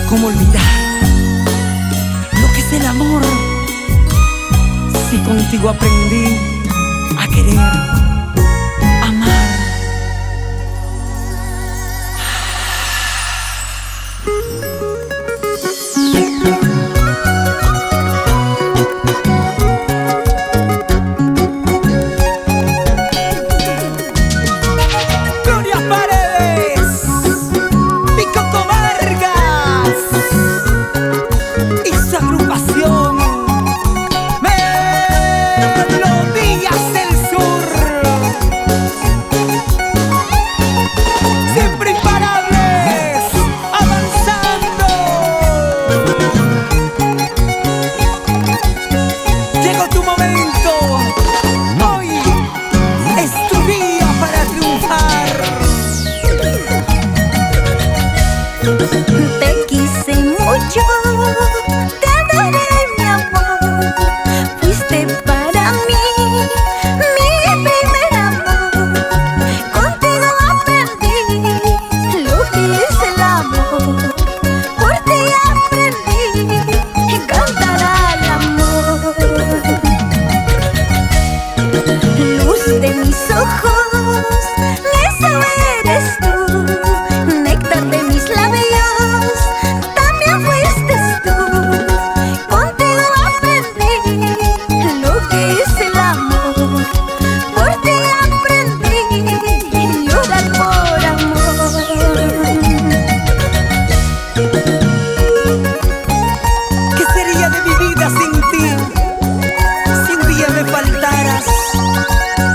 ¿Cómo olvidar lo que es el amor? Si contigo aprendí a querer, amar. Te quise mucho, te adoré, mi amor. Fuiste para mí mi primer amor. Contigo aprendí lo que es el amor. Por ti aprendí a cantar al amor. Luz de mis ojos, eso eres tú.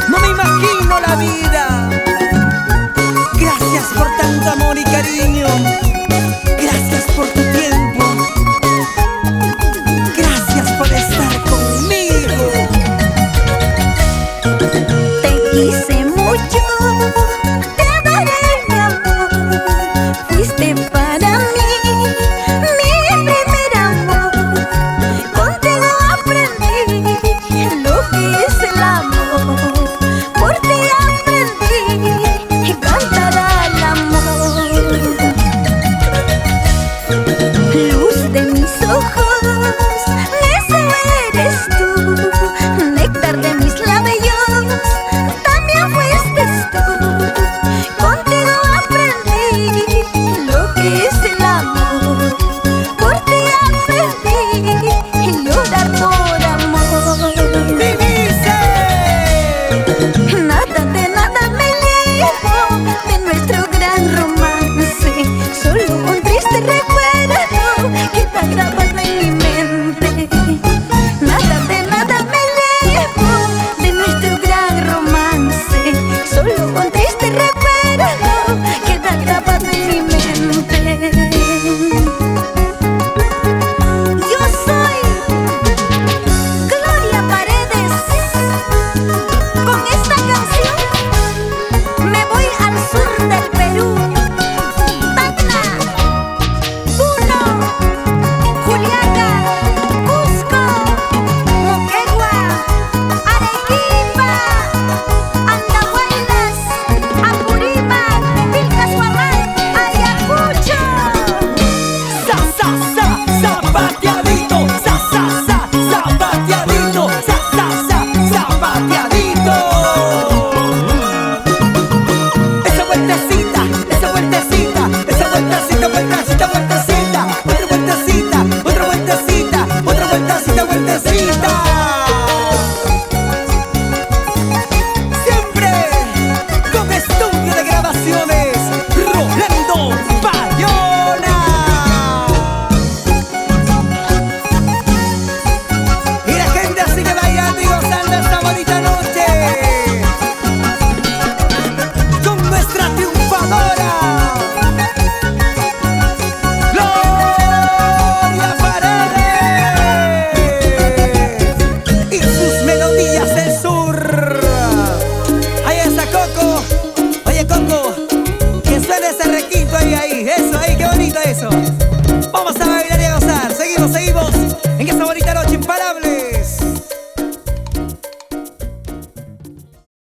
No me imagino la vida. Gracias por tanto amor y cariño.